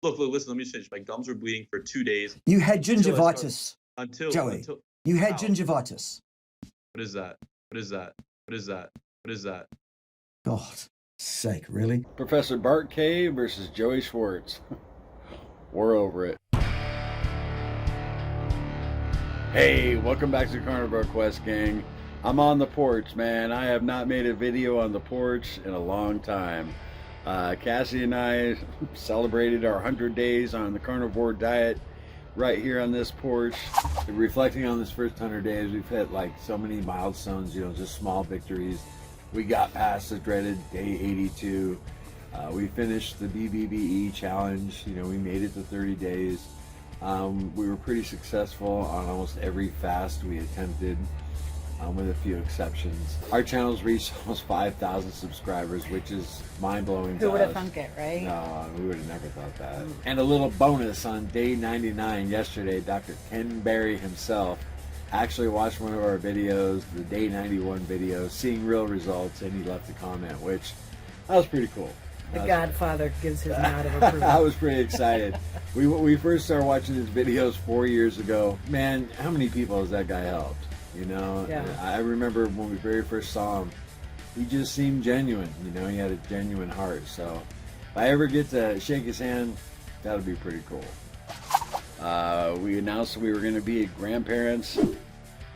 Look, listen, let me finish. My gums were bleeding for 2 days. You had gingivitis, Joey. Until You had Ow. gingivitis. What is that? What is that? What is that? What is that? God's sake, really? Professor Bart Kay versus Joey Schwartz. We're over it. Hey, welcome back to Carnivore Quest, gang. I'm on the porch, man. I have not made a video on the porch in a long time. Cassie and I celebrated our 100 days on the carnivore diet right here on this porch. Reflecting on this first 100 days, we've hit like so many milestones, you know, just small victories. We got past the dreaded day 82. We finished the BBBE challenge. You know, we made it to 30 days. We were pretty successful on almost every fast we attempted, with a few exceptions. Our channel's reached almost 5,000 subscribers, which is mind-blowing to us. Who would have thunk it, right? No, we would have never thought that. And a little bonus, on day 99 yesterday, Dr. Ken Berry himself actually watched one of our videos, the day 91 video, seeing real results, and he left a comment, which that was pretty cool. The Godfather gives his nod of approval. I was pretty excited. We first started watching his videos 4 years ago. Man, how many people has that guy helped? You know, yeah. I remember when we very first saw him, he just seemed genuine. You know, he had a genuine heart. So if I ever get to shake his hand, that'll be pretty cool. We announced we were going to be grandparents.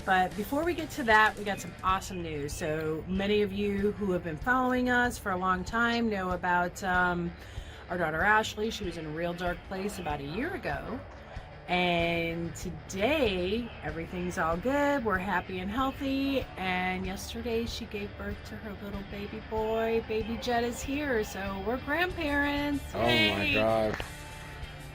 But before we get to that, we got some awesome news. So many of you who have been following us for a long time know about our daughter Ashley. She was in a real dark place about a year ago. And today, everything's all good. We're happy and healthy. And yesterday, she gave birth to her little baby boy. Baby Jet is here, so we're grandparents. Yay. Oh my God.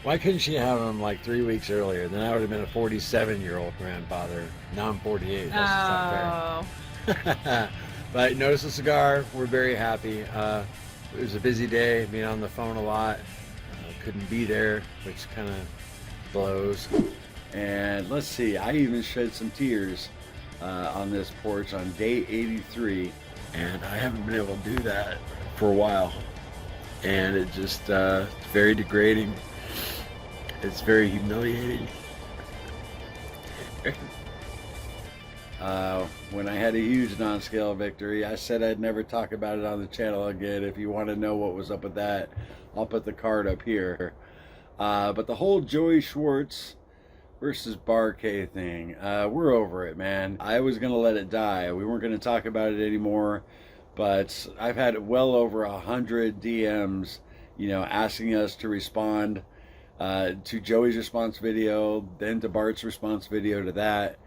Why couldn't she have him like 3 weeks earlier? Then I would have been a 47-year-old grandfather. Now I'm 48. That's not fair. But notice the cigar. We're very happy. It was a busy day, being on the phone a lot. Couldn't be there, which kind of blows. And let's see, I even shed some tears on this porch on day 83, and I haven't been able to do that for a while. And it just it's very degrading. It's very humiliating. When I had a huge non-scale victory, I said I'd never talk about it on the channel again. If you want to know what was up with that, I'll put the card up here. But the whole Joey Schwartz versus Bart Kay thing, we're over it, man. I was going to let it die. We weren't going to talk about it anymore, but I've had well over 100 DMs, you know, asking us to respond to Joey's response video, then to Bart's response video to that,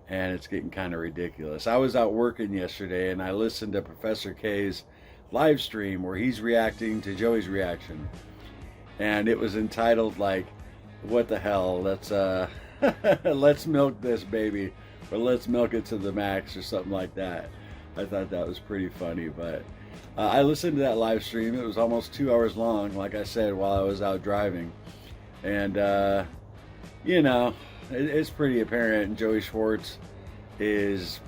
and it's getting kind of ridiculous. I was out working yesterday, and I listened to Professor Kay's live stream where he's reacting to Joey's reaction. And it was entitled like, what the hell, let's let's milk this baby, or let's milk it to the max, or something like that. I thought that was pretty funny. But I listened to that live stream. It was almost 2 hours long, like I said, while I was out driving. And you know, it's pretty apparent Joey Schwartz is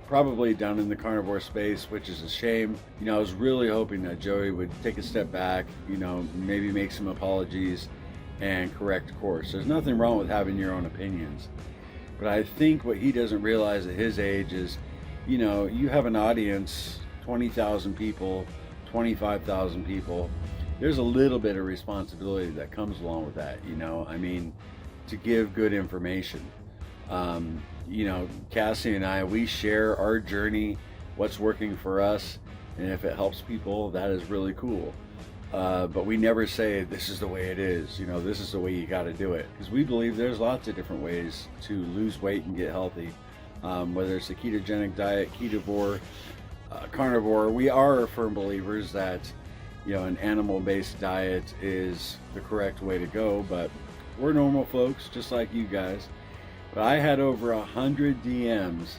probably done in the carnivore space, which is a shame. You know, I was really hoping that Joey would take a step back, you know, maybe make some apologies and correct course. There's nothing wrong with having your own opinions, but I think what he doesn't realize at his age is, you know, you have an audience, 20,000 people, 25,000 people. There's a little bit of responsibility that comes along with that, you know. I mean, to give good information. You know, Cassie and I, we share our journey, what's working for us, and if it helps people, that is really cool. But we never say this is the way it is, you know, this is the way you got to do it, because we believe there's lots of different ways to lose weight and get healthy, whether it's a ketogenic diet, ketovore, carnivore. We are firm believers that, you know, an animal-based diet is the correct way to go, but we're normal folks just like you guys. But I had over 100 DMs,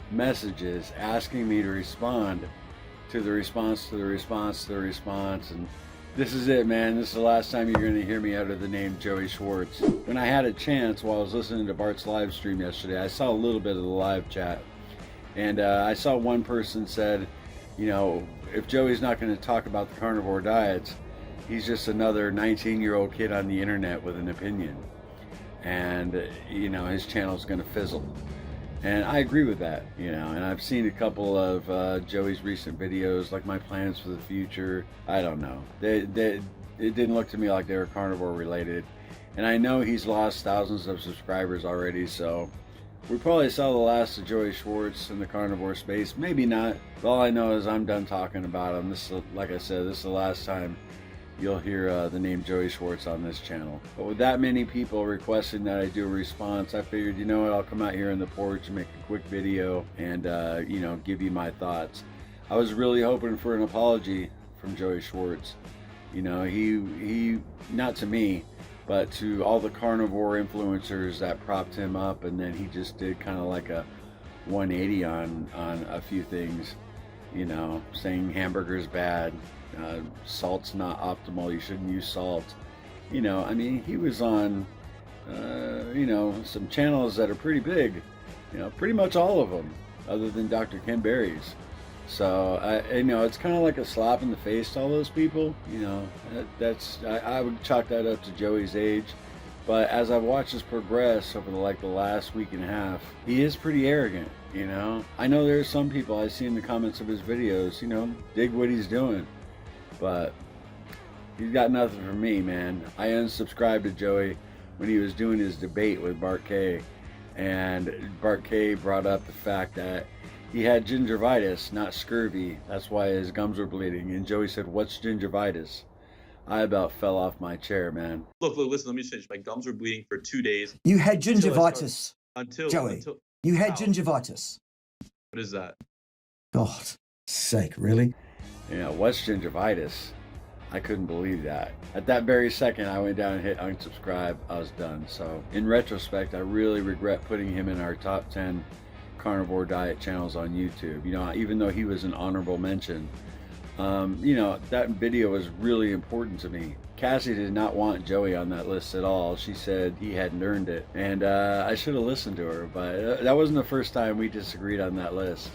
messages asking me to respond to the response to the response to the response, and this is it, man. This is the last time you're going to hear me utter the name Joey Schwartz. When I had a chance while I was listening to Bart's live stream yesterday, I saw a little bit of the live chat, and I saw one person said, you know, if Joey's not going to talk about the carnivore diets, he's just another 19-year-old kid on the internet with an opinion, and you know, his channel's gonna fizzle. And I agree with that, you know, and I've seen a couple of Joey's recent videos, like my plans for the future. I don't know, it didn't look to me like they were carnivore related, and I know he's lost thousands of subscribers already, so we probably saw the last of Joey Schwartz in the carnivore space. Maybe not, but all I know is I'm done talking about him. This is, like I said, this is the last time you'll hear the name Joey Schwartz on this channel. But with that many people requesting that I do a response, I figured, you know what, I'll come out here on the porch and make a quick video and you know, give you my thoughts. I was really hoping for an apology from Joey Schwartz. You know, he not to me, but to all the carnivore influencers that propped him up, and then he just did kind of like a 180 on a few things, you know, saying hamburger's bad, salt's not optimal, you shouldn't use salt. You know, I mean, he was on you know, some channels that are pretty big, you know, pretty much all of them other than Dr. Ken Berry's. So you know, it's kind of like a slap in the face to all those people. You know, I would chalk that up to Joey's age. But as I've watched this progress over the last week and a half, he is pretty arrogant. You know, I know there's some people I see in the comments of his videos, you know, dig what he's doing, but he's got nothing from me, man. I unsubscribed to Joey when he was doing his debate with Bart Kay, and Bart Kay brought up the fact that he had gingivitis, not scurvy. That's why his gums were bleeding. And Joey said, "What's gingivitis?" I about fell off my chair, man. Look, listen, let me finish. My gums were bleeding for 2 days. You had gingivitis. Joey, you had gingivitis. What is that? God's sake, really? Yeah, what's gingivitis? I couldn't believe that. At that very second, I went down and hit unsubscribe. I was done. So in retrospect, I really regret putting him in our top 10 carnivore diet channels on YouTube. You know, even though he was an honorable mention, you know, that video was really important to me. Cassie did not want Joey on that list at all. She said he hadn't earned it, and I should have listened to her, but that wasn't the first time we disagreed on that list.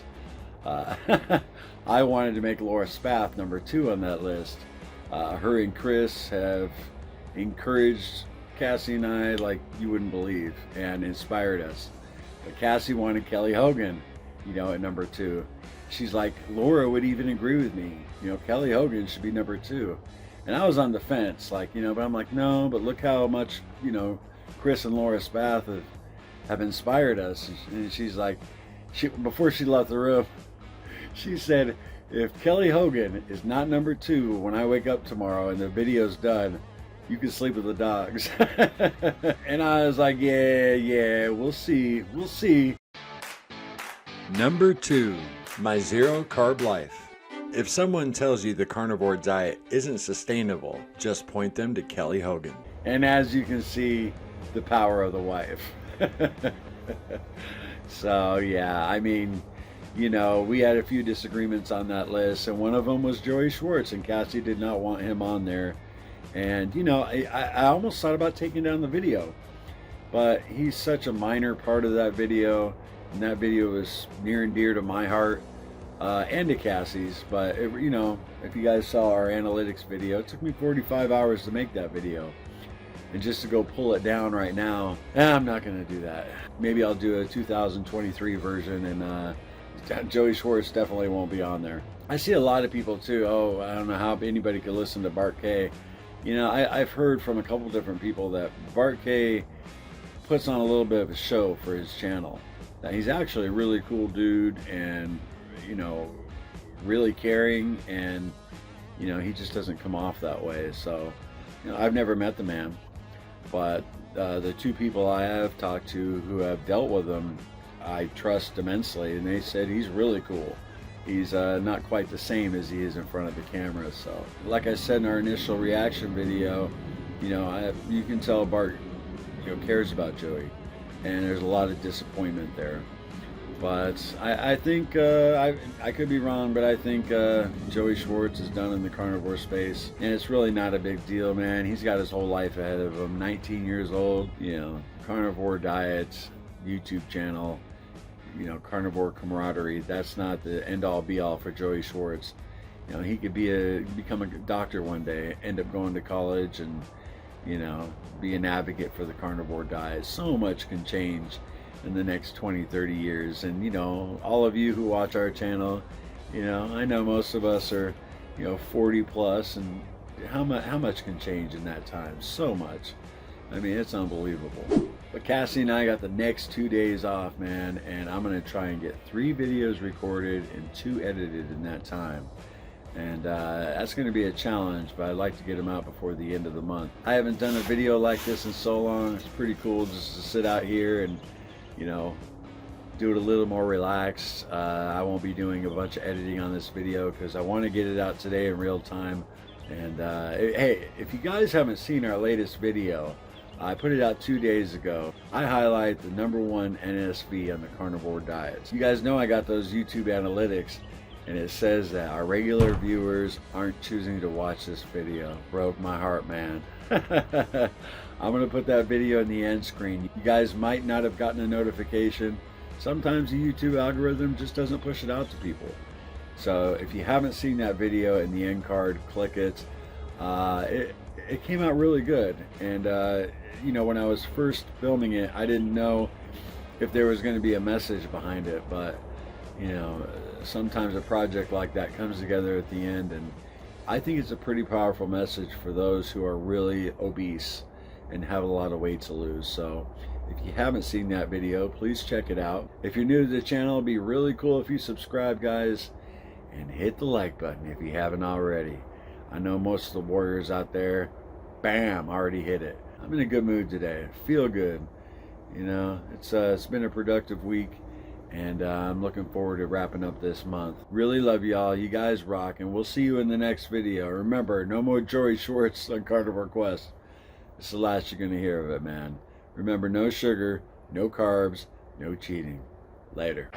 I wanted to make Laura Spath number 2 on that list. Her and Chris have encouraged Cassie and I like you wouldn't believe, and inspired us. But Cassie wanted Kelly Hogan, you know, at number 2. She's like, Laura would even agree with me. You know, Kelly Hogan should be number 2. And I was on the fence, like, you know, but I'm like, no, but look how much, you know, Chris and Laura Spath have inspired us. And she's like, before she left the room, she said, if Kelly Hogan is not number 2 when I wake up tomorrow and the video's done, you can sleep with the dogs. And I was like, yeah, we'll see. Number 2, my zero carb life. If someone tells you the carnivore diet isn't sustainable, just point them to Kelly Hogan. And as you can see, the power of the wife. So yeah, I mean, you know, we had a few disagreements on that list, and one of them was Joey Schwartz, and Cassie did not want him on there. And, you know, I almost thought about taking down the video, but he's such a minor part of that video, and that video is near and dear to my heart and to Cassie's. But, you know, if you guys saw our analytics video, it took me 45 hours to make that video. And just to go pull it down right now, I'm not going to do that. Maybe I'll do a 2023 version, and Joey Schwartz definitely won't be on there. I see a lot of people too, oh, I don't know how anybody could listen to Bart Kay. You know, I've heard from a couple different people that Bart Kay puts on a little bit of a show for his channel. That he's actually a really cool dude, and, you know, really caring, and, you know, he just doesn't come off that way. So, you know, I've never met the man, but the 2 people I have talked to who have dealt with him, I trust immensely, and they said he's really cool. He's not quite the same as he is in front of the camera. So, like I said in our initial reaction video, you know, you can tell Bart, you know, cares about Joey, and there's a lot of disappointment there. But I think I could be wrong, but I think Joey Schwartz is done in the carnivore space, and it's really not a big deal, man. He's got his whole life ahead of him. 19 years old, you know, carnivore diets, YouTube channel. You know, Carnivore Camaraderie, that's not the end-all be-all for Joey Schwartz. You know, he could become a doctor one day, end up going to college, and you know, be an advocate for the carnivore diet. So much can change in the next 20-30 years. And you know, all of you who watch our channel, you know, I know most of us are, you know, 40 plus, and how much can change in that time? So much. I mean, it's unbelievable. But Cassie and I got the next 2 days off, man, and I'm gonna try and get 3 videos recorded and 2 edited in that time. And that's going to be a challenge, but I'd like to get them out before the end of the month. I haven't done a video like this in so long. It's pretty cool just to sit out here and, you know, do it a little more relaxed. I won't be doing a bunch of editing on this video because I want to get it out today in real time. And hey, if you guys haven't seen our latest video, I put it out 2 days ago. I highlight the #1 NSV on the carnivore diets. You guys know I got those YouTube analytics, and it says that our regular viewers aren't choosing to watch this video. Broke my heart, man. I'm gonna put that video in the end screen. You guys might not have gotten a notification. Sometimes the YouTube algorithm just doesn't push it out to people. So if you haven't seen that video in the end card, click it. It came out really good. And you know, when I was first filming it, I didn't know if there was gonna be a message behind it, but you know, sometimes a project like that comes together at the end, and I think it's a pretty powerful message for those who are really obese and have a lot of weight to lose. So if you haven't seen that video, please check it out. If you're new to the channel, it'd be really cool if you subscribe, guys, and hit the like button if you haven't already. I know most of the warriors out there, bam, already hit it. I'm in a good mood today. Feel good. You know, it's been a productive week. And I'm looking forward to wrapping up this month. Really love y'all. You guys rock. And we'll see you in the next video. Remember, no more Joey Schwartz on Carnivore Quest. It's the last you're going to hear of it, man. Remember, no sugar, no carbs, no cheating. Later.